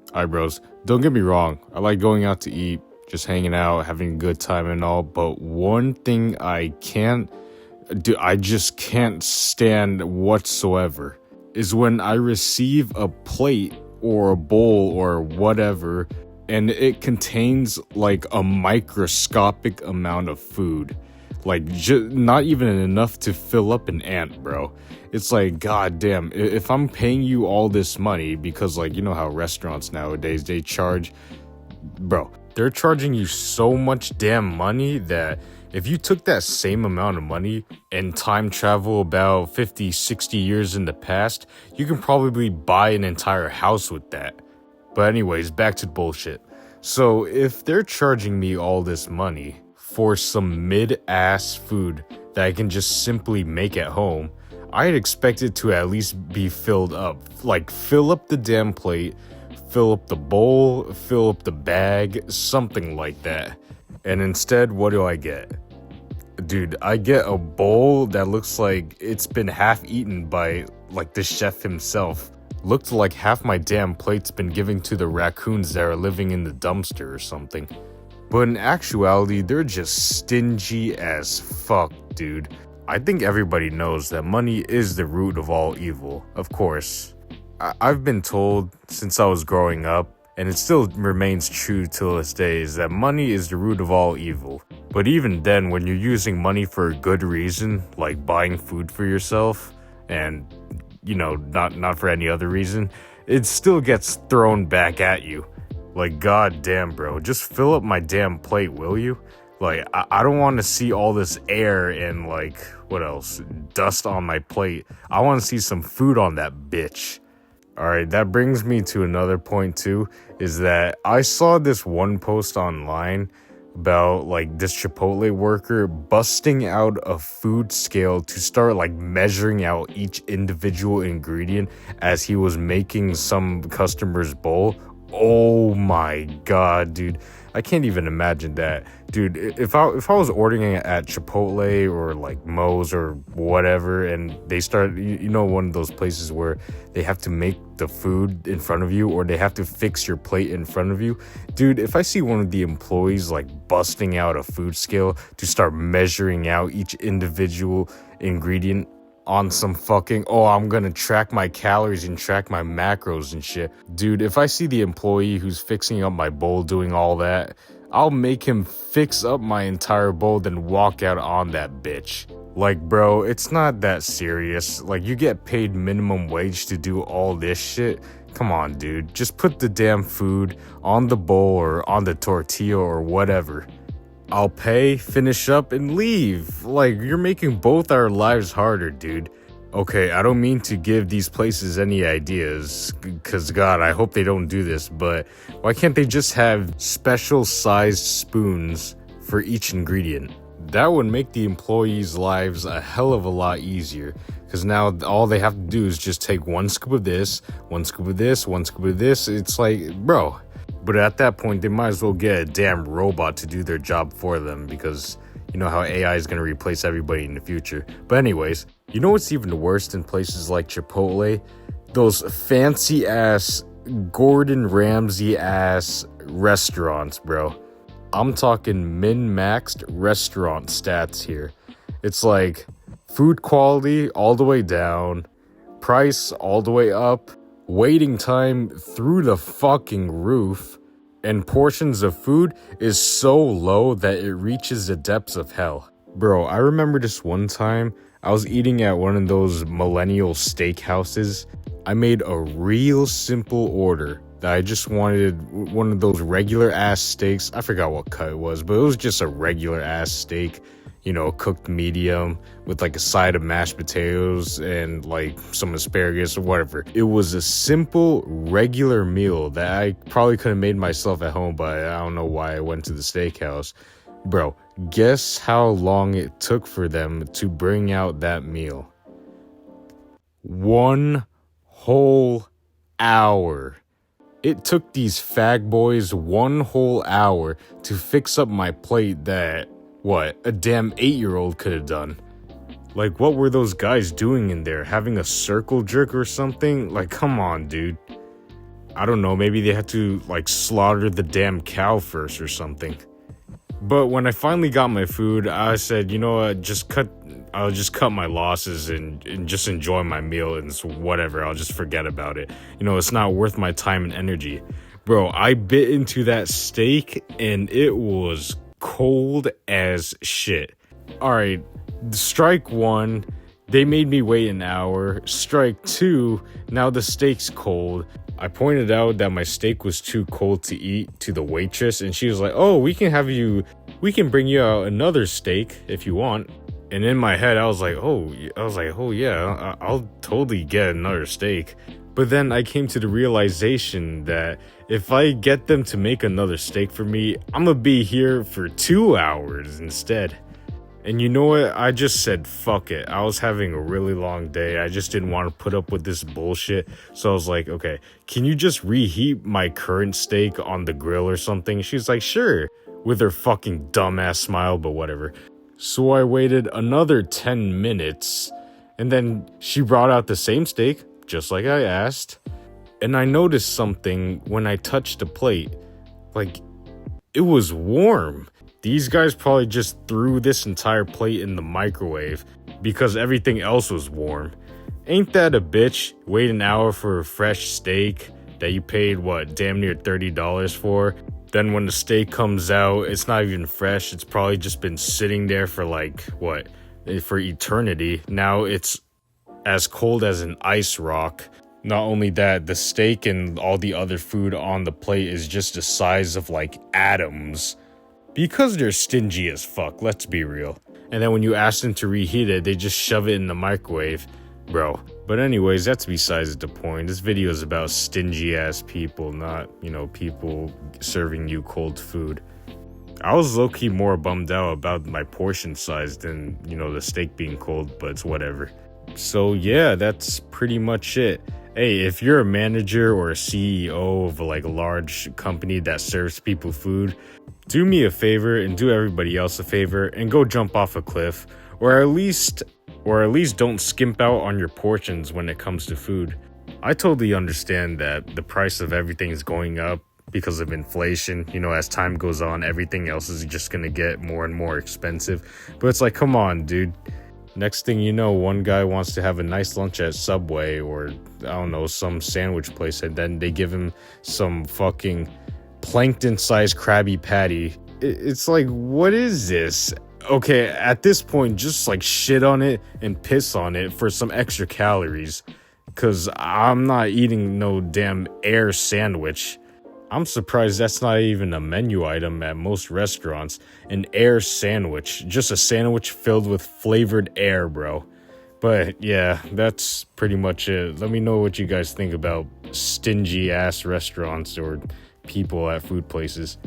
Alright, bros, don't get me wrong. I like going out to eat, just hanging out, having a good time and all. But one thing I just can't stand whatsoever is when I receive a plate or a bowl or whatever and it contains like a microscopic amount of food. Like, not even enough to fill up an ant, bro. It's like, goddamn, if I'm paying you all this money, because, like, you know how restaurants nowadays, they charge, bro, they're charging you so much damn money that if you took that same amount of money and time travel about 50, 60 years in the past, you can probably buy an entire house with that. But anyways, back to bullshit. So if they're charging me all this money for some mid-ass food that I can just simply make at home, I'd expect it to at least be filled up. Like, fill up the damn plate, fill up the bowl, fill up the bag, something like that. And instead, what do I get? Dude, I get a bowl that looks like it's been half eaten by, like, the chef himself. Looked like half my damn plate's been given to the raccoons that are living in the dumpster or something. But in actuality, they're just stingy as fuck, dude. I think everybody knows that money is the root of all evil, of course. I've been told since I was growing up, and it still remains true till this day, is that money is the root of all evil. But even then, when you're using money for a good reason, like buying food for yourself, and, you know, not for any other reason, it still gets thrown back at you. Like, goddamn, bro, just fill up my damn plate, will you? Like, I don't want to see all this air and, like, what else? Dust on my plate. I want to see some food on that bitch. Alright, that brings me to another point, too, is that I saw this one post online about, like, this Chipotle worker busting out a food scale to start, like, measuring out each individual ingredient as he was making some customer's bowl. Oh my god, dude. I can't even imagine that. Dude, if I was ordering it at Chipotle or like Moe's or whatever, and they start, you know, one of those places where they have to make the food in front of you or they have to fix your plate in front of you. Dude, if I see one of the employees like busting out a food scale to start measuring out each individual ingredient on some fucking, oh, I'm gonna track my calories and track my macros and shit. Dude, if I see the employee who's fixing up my bowl doing all that, I'll make him fix up my entire bowl, then walk out on that bitch. Like, bro, it's not that serious. Like, you get paid minimum wage to do all this shit. Come on, dude. Just put the damn food on the bowl or on the tortilla or whatever. I'll pay, finish up, and leave. Like, you're making both our lives harder, dude. Okay, I don't mean to give these places any ideas, because God, I hope they don't do this, but why can't they just have special sized spoons for each ingredient? That would make the employees' lives a hell of a lot easier, because now all they have to do is just take one scoop of this, one scoop of this, one scoop of this. It's like, bro. But at that point, they might as well get a damn robot to do their job for them, because you know how AI is going to replace everybody in the future. But anyways, you know what's even worse in places like Chipotle? Those fancy-ass, Gordon Ramsay-ass restaurants, bro. I'm talking min-maxed restaurant stats here. It's like food quality all the way down, price all the way up, waiting time through the fucking roof, and portions of food is so low that it reaches the depths of hell. Bro, I remember this one time I was eating at one of those millennial steakhouses. I made a real simple order that I just wanted one of those regular ass steaks. I forgot what cut it was, but it was just a regular ass steak. You know, cooked medium with like a side of mashed potatoes and like some asparagus or whatever. It was a simple, regular meal that I probably could have made myself at home, but I don't know why I went to the steakhouse. Bro, guess how long it took for them to bring out that meal? 1 whole hour. It took these fag boys 1 whole hour to fix up my plate that, what, a damn 8-year-old could have done. Like, what were those guys doing in there? Having a circle jerk or something? Like, come on, dude. I don't know, maybe they had to like slaughter the damn cow first or something. But when I finally got my food, I said, you know what, I'll just cut my losses and just enjoy my meal and so whatever, I'll just forget about it. It's not worth my time and energy. Bro, I bit into that steak and it was cold as shit. Alright, strike one, they made me wait an hour. Strike two, now the steak's cold. I pointed out that my steak was too cold to eat to the waitress, and she was like, oh, we can bring you out another steak if you want. And in my head, I was like, oh yeah, I'll totally get another steak. But then I came to the realization that if I get them to make another steak for me, I'm gonna be here for 2 hours instead. And you know what? I just said, fuck it. I was having a really long day. I just didn't want to put up with this bullshit. So I was like, okay, can you just reheat my current steak on the grill or something? She's like, sure. With her fucking dumbass smile, but whatever. So I waited another 10 minutes. And then she brought out the same steak, just like I asked. And I noticed something when I touched the plate. Like, it was warm. These guys probably just threw this entire plate in the microwave because everything else was warm. Ain't that a bitch? Wait an hour for a fresh steak that you paid, damn near $30 for? Then when the steak comes out, it's not even fresh. It's probably just been sitting there for for eternity. Now it's as cold as an ice rock. Not only that, the steak and all the other food on the plate is just the size of atoms. Because they're stingy as fuck, let's be real. And then when you ask them to reheat it, they just shove it in the microwave. Bro. But anyways, that's besides the point. This video is about stingy ass people, not, people serving you cold food. I was low-key more bummed out about my portion size than, the steak being cold, but it's whatever. So yeah, that's pretty much it. Hey, if you're a manager or a CEO of a large company that serves people food, do me a favor and do everybody else a favor and go jump off a cliff, or at least don't skimp out on your portions when it comes to food. I totally understand that the price of everything is going up because of inflation. As time goes on, everything else is just gonna get more and more expensive. But it's like, come on, dude. Next thing you know, one guy wants to have a nice lunch at Subway or, I don't know, some sandwich place, and then they give him some fucking plankton-sized Krabby Patty. It's like, what is this? Okay, at this point, just shit on it and piss on it for some extra calories. Because I'm not eating no damn air sandwich. I'm surprised that's not even a menu item at most restaurants. An air sandwich. Just a sandwich filled with flavored air, bro. But yeah, that's pretty much it. Let me know what you guys think about stingy ass restaurants or people at food places.